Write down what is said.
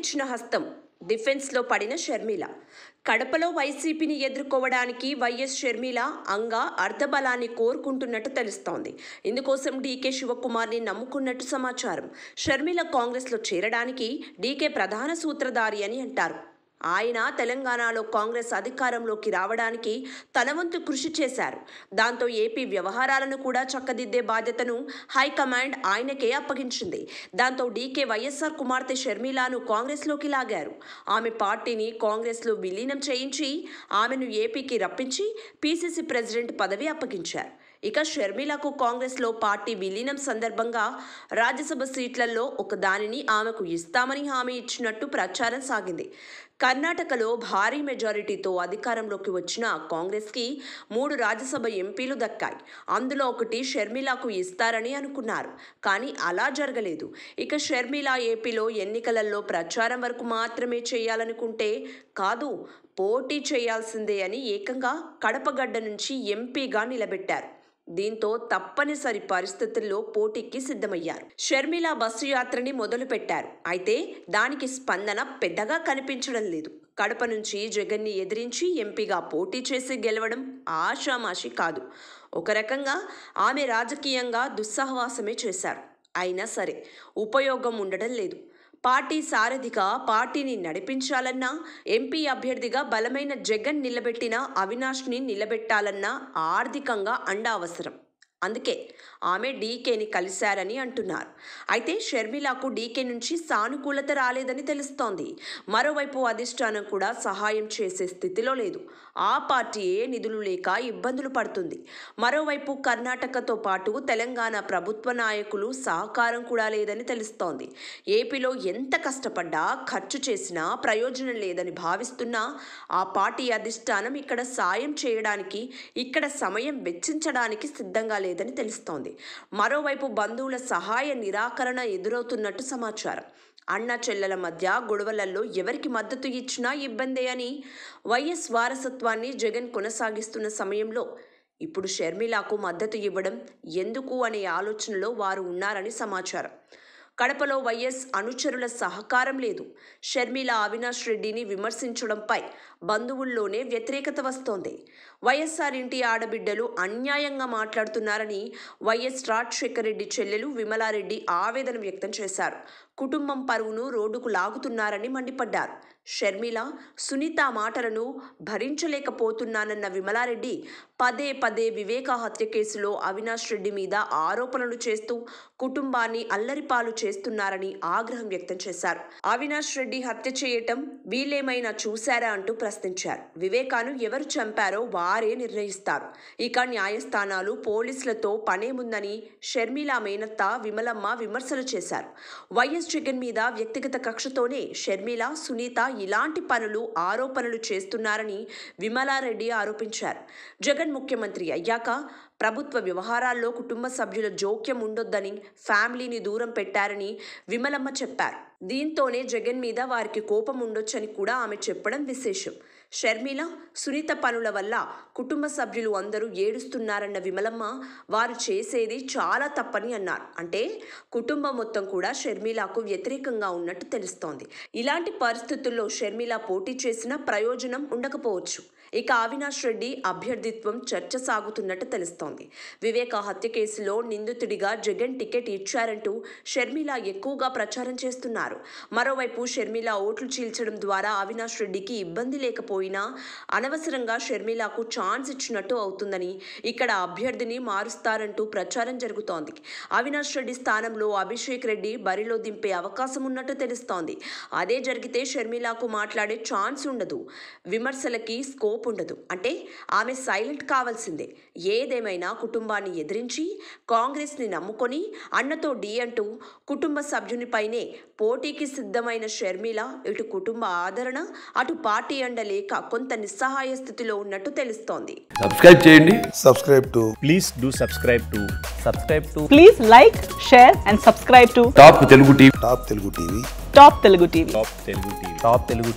ఇచ్చిన హస్తం డిఫెన్స్ లో పడిన షర్మిల. కడపలో వైసీపీని ఎదుర్కోవడానికి వైఎస్ షర్మిల అర్ధబలాన్ని కోరుకుంటున్నట్టు తెలుస్తోంది. ఇందుకోసం డీకే శివకుమార్ని నమ్ముకున్నట్టు సమాచారం. షర్మిల కాంగ్రెస్లో చేరడానికి డీకే ప్రధాన సూత్రధారి అని అంటారు. ఆయన తెలంగాణలో కాంగ్రెస్ అధికారంలోకి రావడానికి తన వంతు కృషి చేశారు. దాంతో ఏపీ వ్యవహారాలను కూడా చక్కదిద్దే బాధ్యతను హైకమాండ్ ఆయనకే అప్పగించింది. దాంతో డీకే వైఎస్ఆర్ కుమార్తె షర్మిలాను కాంగ్రెస్లోకి లాగారు. ఆమె పార్టీని కాంగ్రెస్లో విలీనం చేయించి ఆమెను ఏపీకి రప్పించి పీసీసీ ప్రెసిడెంట్ పదవి అప్పగించారు. ఇక షర్మిలకు కాంగ్రెస్లో పార్టీ విలీనం సందర్భంగా రాజ్యసభ సీట్లలో ఒక దానిని ఆమెకు ఇస్తామని హామీ ఇచ్చినట్టు ప్రచారం సాగింది. కర్ణాటకలో భారీ మెజారిటీతో అధికారంలోకి వచ్చిన కాంగ్రెస్కి 3 రాజ్యసభ ఎంపీలు దక్కాయి. అందులో ఒకటి షర్మిలకు ఇస్తారని అనుకున్నారు. కానీ అలా జరగలేదు. ఇక షర్మిల ఏపీలో ఎన్నికలలో ప్రచారం వరకు మాత్రమే చేయాలనుకుంటే కాదు, పోటీ చేయాల్సిందే అని ఏకంగా కడపగడ్డ నుంచి ఎంపీగా నిలబెట్టారు. దీంతో తప్పనిసరి పరిస్థితుల్లో పోటీకి సిద్ధమయ్యారు. షర్మిల బస్సు యాత్రని మొదలు పెట్టారు. అయితే దానికి స్పందన పెద్దగా కనిపించడం లేదు. కడప నుంచి జగన్ని ఎదిరించి ఎంపీగా పోటీ చేసి గెలవడం ఆషామాషి కాదు. ఒక రకంగా ఆమె రాజకీయంగా దుస్సాహవాసమే చేశారు. అయినా సరే ఉపయోగం ఉండడం లేదు. పార్టీ సారథిగా పార్టీని నడిపించాలన్నా, ఎంపీ అభ్యర్థిగా బలమైన జగన్ నిలబెట్టిన అవినాష్ని నిలబెట్టాలన్నా ఆర్థికంగా అండ అవసరం. అందుకే ఆమె డీకేని కలిశారని అంటున్నారు. అయితే షర్మిలకు డీకే నుంచి సానుకూలత రాలేదని తెలుస్తోంది. మరోవైపు అధిష్టానం కూడా సహాయం చేసే స్థితిలో లేదు. ఆ పార్టీయే నిధులు లేక ఇబ్బందులు పడుతుంది. మరోవైపు కర్ణాటకతో పాటు తెలంగాణ ప్రభుత్వ నాయకులు సహకారం కూడా లేదని తెలుస్తోంది. ఏపీలో ఎంత కష్టపడ్డా ఖర్చు చేసినా ప్రయోజనం లేదని భావిస్తున్నా ఆ పార్టీ అధిష్టానం ఇక్కడ సాయం చేయడానికి, ఇక్కడ సమయం వెచ్చించడానికి సిద్ధంగా లేదని తెలుస్తోంది. మరోవైపు బంధువుల సహాయ నిరాకరణ ఎదురవుతున్నట్టు సమాచారం. అన్న చెల్లెల మధ్య గొడవలలో ఎవరికి మద్దతు ఇచ్చినా ఇబ్బందే అని వైఎస్ వారసత్వాన్ని జగన్ కొనసాగిస్తున్న సమయంలో ఇప్పుడు షర్మిలకు మద్దతు ఇవ్వడం ఎందుకు అనే ఆలోచనలో వారు ఉన్నారని సమాచారం. కడపలో వైఎస్ అనుచరుల సహకారం లేదు. షర్మిల అవినాష్ రెడ్డిని విమర్శించడంపై బంధువుల్లోనే వ్యతిరేకత వస్తోంది. వైఎస్ఆర్ ఇంటి ఆడబిడ్డలు అన్యాయంగా మాట్లాడుతున్నారని వైఎస్ రాజశేఖర రెడ్డి చెల్లెలు విమలారెడ్డి ఆవేదన వ్యక్తం చేశారు. కుటుంబం పరువును రోడ్డుకు లాగుతున్నారని మండిపడ్డారు. షర్మిల, సునీత మాటలను భరించలేకపోతున్నానన్న విమలారెడ్డి పదే పదే వివేక హత్య కేసులో అవినాష్ రెడ్డి మీద ఆరోపణలు చేస్తూ కుటుంబాన్ని అల్లరిపాలు చేస్తున్నారని ఆగ్రహం వ్యక్తం చేశారు. అవినాష్ రెడ్డి హత్య చేయటం వీళ్ళేమైనా చూశారా అంటూ ప్రశ్నించారు. వివేకాను ఎవరు చంపారో వారే నిర్ణయిస్తారు. ఇక న్యాయస్థానాలు, పోలీసులతో పనేముందని షర్మిల మేనత్త విమలమ్మ విమర్శలు చేశారు. వైఎస్ జగన్ మీద వ్యక్తిగత కక్షతోనే షర్మిల, సునీత ఇలాంటి ఆరోపణలు చేస్తున్నారని విమలారెడ్డి ఆరోపించారు. జగన్ ముఖ్యమంత్రి అయ్యాక ప్రభుత్వ వ్యవహారాల్లో కుటుంబ సభ్యుల జోక్యం ఉండొద్దని, ఫ్యామిలీని దూరం పెట్టారని విమలమ్మ చెప్పారు. దీంతోనే జగన్ మీద వారికి కోపం ఉండొచ్చని కూడా ఆమె చెప్పడం విశేషం. షర్మిల, సునీత పనుల వల్ల కుటుంబ సభ్యులు అందరూ ఏడుస్తున్నారన్న విమలమ్మ వారు చేసేది చాలా తప్పని అన్నారు. అంటే కుటుంబం మొత్తం కూడా షర్మిలకు వ్యతిరేకంగా ఉన్నట్టు తెలుస్తోంది. ఇలాంటి పరిస్థితుల్లో షర్మిల పోటీ చేసిన ప్రయోజనం ఉండకపోవచ్చు. ఇక అవినాష్ రెడ్డి అభ్యర్థిత్వం చర్చ సాగుతున్నట్టు తెలుస్తోంది. వివేక హత్య కేసులో నిందితుడిగా జగన్ టికెట్ ఇచ్చారంటూ షర్మిల ఎక్కువగా ప్రచారం చేస్తున్నారు. మరోవైపు షర్మిల ఓట్లు చీల్చడం ద్వారా అవినాష్ రెడ్డికి ఇబ్బంది లేకపోయినా అనవసరంగా షర్మిలకు ఛాన్స్ ఇచ్చినట్టు అవుతుందని, ఇక్కడ అభ్యర్థిని మారుస్తారంటూ ప్రచారం జరుగుతోంది. అవినాష్ రెడ్డి స్థానంలో అభిషేక్ రెడ్డి బరిలో దింపే అవకాశం ఉన్నట్టు తెలుస్తోంది. అదే జరిగితే షర్మిలకు మాట్లాడే ఛాన్స్ ఉండదు, విమర్శలకి స్కోప్ ఉండదు. అంటే ఆమె సైలెంట్ కావాల్సిందే. ఏదేమైనా కుటుంబాన్ని ఎదిరించి కాంగ్రెస్ని నమ్ముకొని అన్నతో డి అంటూ కుటుంబ సభ్యునిపైనే పోటీకి సిద్ధమైన షర్మిల ఇటు కుటుంబ ఆదరణ, అటు పార్టీ అండ లేక కొంత నిస్సహాయ స్థితిలో ఉన్నట్టు తెలుస్తోంది. సబ్స్క్రైబ్ చేయండి. Please like, share and subscribe to top Telugu TV. Top Telugu TV.